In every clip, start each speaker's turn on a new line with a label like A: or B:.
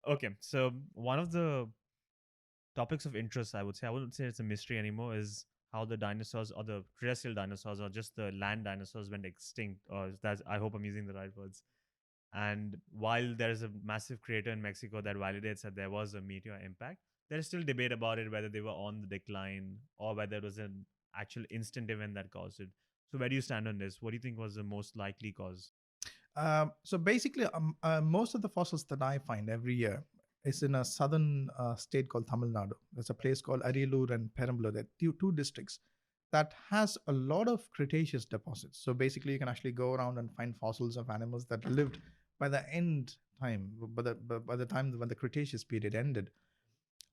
A: Okay, so one of the topics of interest, I would say, I wouldn't say it's a mystery anymore, is how the dinosaurs or the terrestrial dinosaurs or just the land dinosaurs went extinct. Or that's, I hope I'm using the right words. And while there is a massive crater in Mexico that validates that there was a meteor impact, there is still debate about it, whether they were on the decline or whether it was an actual instant event that caused it. So where do you stand on this? What do you think was the most likely cause?
B: So basically, most of the fossils that I find every year is in a southern state called Tamil Nadu. There's a place called Arilur and Perambur. There are two districts that has a lot of Cretaceous deposits. So basically, you can actually go around and find fossils of animals that lived by the end time, by the time when the Cretaceous period ended.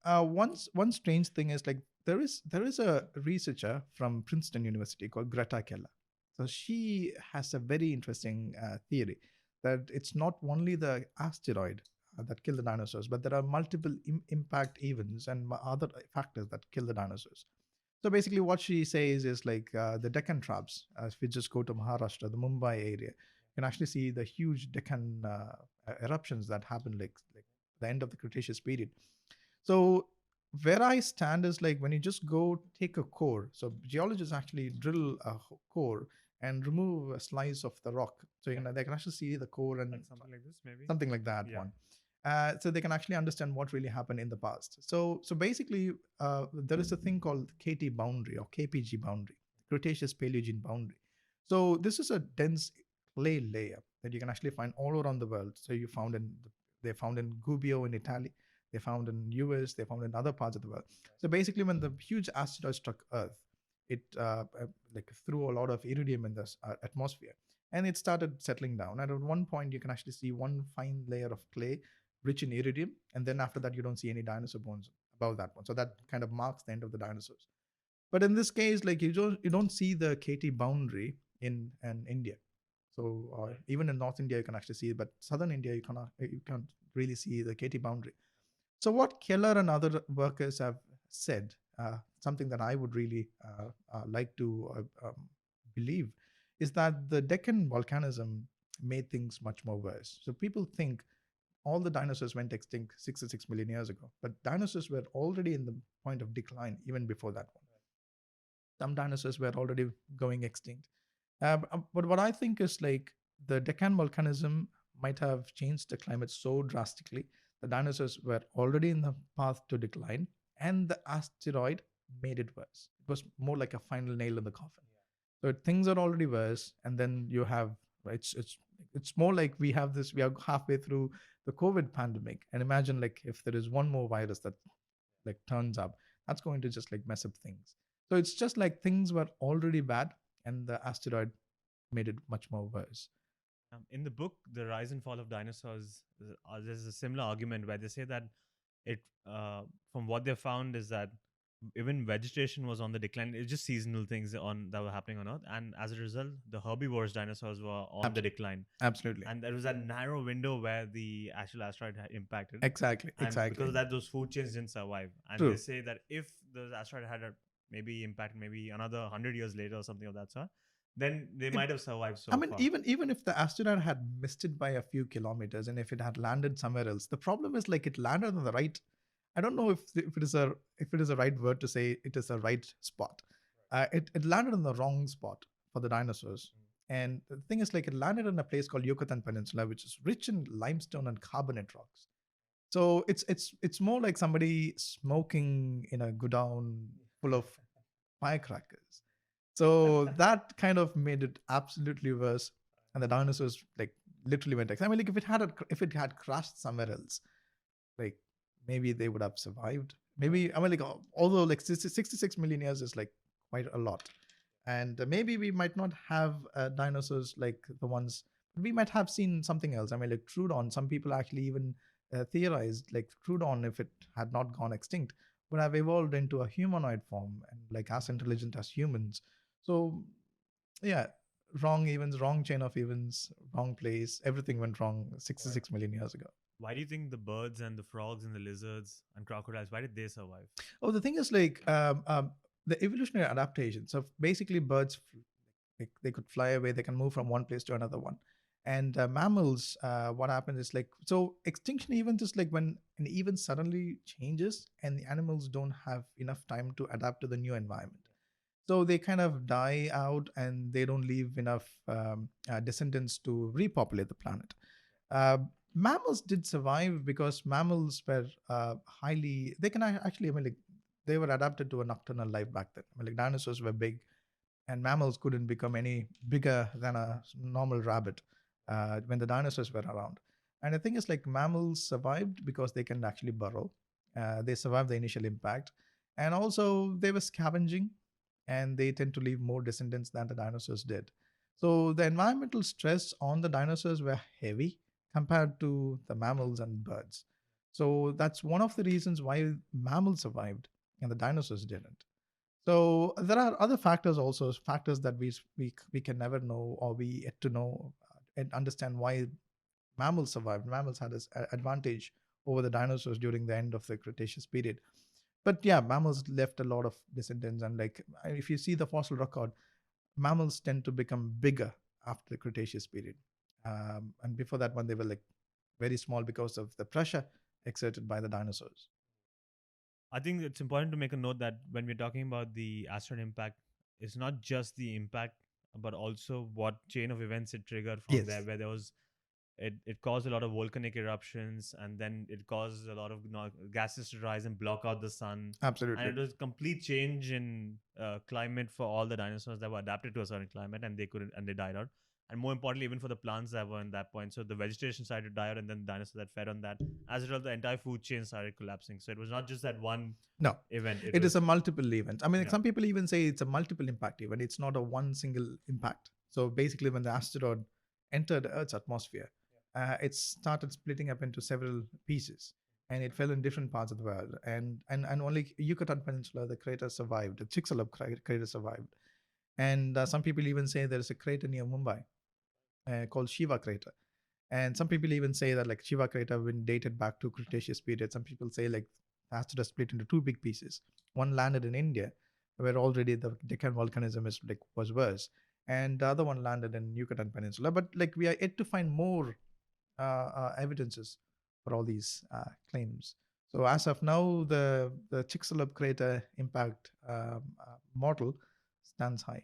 B: One strange thing is like there is a researcher from Princeton University called Greta Keller. So she has a very interesting theory that it's not only the asteroid that killed the dinosaurs, but there are multiple impact events and other factors that kill the dinosaurs. So basically, what she says is like the Deccan traps. If we just go to Maharashtra, the Mumbai area, you can actually see the huge Deccan eruptions that happened like the end of the Cretaceous period. So where I stand is like when you just go take a core. So geologists actually drill a core and remove a slice of the rock. So you
A: Yeah.
B: can they can actually see the core and
A: Like something like this, maybe?
B: something like that
A: Yeah.
B: one. So they can actually understand what really happened in the past. So basically, there is a thing called KT boundary or KPG boundary, Cretaceous Paleogene boundary. So this is a dense clay layer that you can actually find all around the world. So they found in Gubbio in Italy, they found in US, they found in other parts of the world. So basically, when the huge asteroid struck Earth, it like threw a lot of iridium in the atmosphere, and it started settling down. And at one point, you can actually see one fine layer of clay rich in iridium, and then after that, you don't see any dinosaur bones above that one. So that kind of marks the end of the dinosaurs. But in this case, like you don't see the KT boundary in India. So even in North India, you can actually see it, but Southern India, you can't really see the KT boundary. So what Keller and other workers have said, something that I would really like to believe, is that the Deccan volcanism made things much more worse. So people think all the dinosaurs went extinct 66 million years ago, but dinosaurs were already in the point of decline even before that one. Some dinosaurs were already going extinct. But what I think is like the Deccan volcanism might have changed the climate so drastically. The dinosaurs were already in the path to decline, and the asteroid made it worse. It was more like a final nail in the coffin. So things are already worse, and then you have it's more like we have this. We are halfway through the COVID pandemic, and imagine like if there is one more virus that like turns up, that's going to just like mess up things. So it's just like things were already bad, and the asteroid made it much more worse.
A: In the book, The Rise and Fall of Dinosaurs, there's a similar argument where they say that it, from what they found, is that even vegetation was on the decline. It's just seasonal things on that were happening on Earth, and as a result, the herbivores dinosaurs were on the decline.
B: Absolutely.
A: And there was that narrow window where the actual asteroid had impacted,
B: Exactly.
A: and because
B: Exactly.
A: of that, those food chains didn't survive. And they
B: True.
A: say that if the asteroid had maybe impacted maybe another 100 years later or something of that sort, then they
B: It,
A: might have survived
B: I
A: so
B: mean,
A: far.
B: even if the asteroid had missed it by a few kilometers, and if it had landed somewhere else, the problem is like it landed on the right. I don't know if it is a right word to say it is a right spot. It landed on the wrong spot for the dinosaurs. And the thing is, like, it landed in a place called Yucatan Peninsula, which is rich in limestone and carbonate rocks. So it's more like somebody smoking in a godown full of firecrackers. So that kind of made it absolutely worse. And the dinosaurs like literally went extinct. I mean, like if it had crashed somewhere else, like maybe they would have survived. Maybe I mean, like although like 66 million years is like quite a lot, and maybe we might not have dinosaurs like the ones we might have seen something else. I mean, like Trudon. Some people actually even theorized like Trudon, if it had not gone extinct, would have evolved into a humanoid form and like as intelligent as humans. So yeah, wrong events, wrong chain of events, wrong place. Everything went wrong 66 million years ago.
A: Why do you think the birds and the frogs and the lizards and crocodiles, why did they survive?
B: Oh, the thing is like the evolutionary adaptation. So basically, birds they could fly away. They can move from one place to another one, And mammals, what happens is like, so extinction event is like when an event suddenly changes and the animals don't have enough time to adapt to the new environment. So they kind of die out and they don't leave enough descendants to repopulate the planet. Uh, Mammals did survive because mammals were highly, they can actually, I mean, like, they were adapted to a nocturnal life back then. I mean, like, dinosaurs were big and mammals couldn't become any bigger than a normal rabbit when the dinosaurs were around. And the thing is, like, mammals survived because they can actually burrow. They survived the initial impact, and also they were scavenging, and they tend to leave more descendants than the dinosaurs did. So the environmental stress on the dinosaurs were heavy compared to the mammals and birds. So that's one of the reasons why mammals survived and the dinosaurs didn't. So there are other factors also, factors that we can never know or we yet to know and understand why mammals survived. Mammals had this advantage over the dinosaurs during the end of the Cretaceous period. But yeah, mammals left a lot of descendants, and like if you see the fossil record, mammals tend to become bigger after the Cretaceous period. And before that one, they were like very small because of the pressure exerted by the dinosaurs.
A: I think it's important to make a note that when we're talking about the asteroid impact, it's not just the impact, but also what chain of events it triggered from there,
B: Yes,
A: where there was it caused a lot of volcanic eruptions, and then it caused a lot of gases to rise and block out the sun, and
B: absolutely.
A: it was complete change in climate for all the dinosaurs that were adapted to a certain climate, and they couldn't, and they died out. And more importantly, even for the plants that were in that point, so the vegetation started to die out, and then the dinosaurs that fed on that, as a result, the entire food chain started collapsing. So it was not just that one
B: No,
A: event; it
B: it is a
A: was
B: multiple event. I mean, like,
A: yeah.
B: some people even say it's a multiple impact event. It's not a one single impact. So basically, when the asteroid entered Earth's atmosphere, it started splitting up into several pieces, and it fell in different parts of the world. And only Yucatan Peninsula, the crater survived. The Chicxulub crater survived. And some people even say there is a crater near Mumbai called Shiva crater. And some people even say that like Shiva crater been dated back to Cretaceous period. Some people say like the asteroid split into two big pieces. One landed in India, where already the Deccan volcanism is like was worse, and the other one landed in Yucatan Peninsula. But like we are yet to find more evidences for all these claims. So as of now, the Chicxulub crater impact model stands high.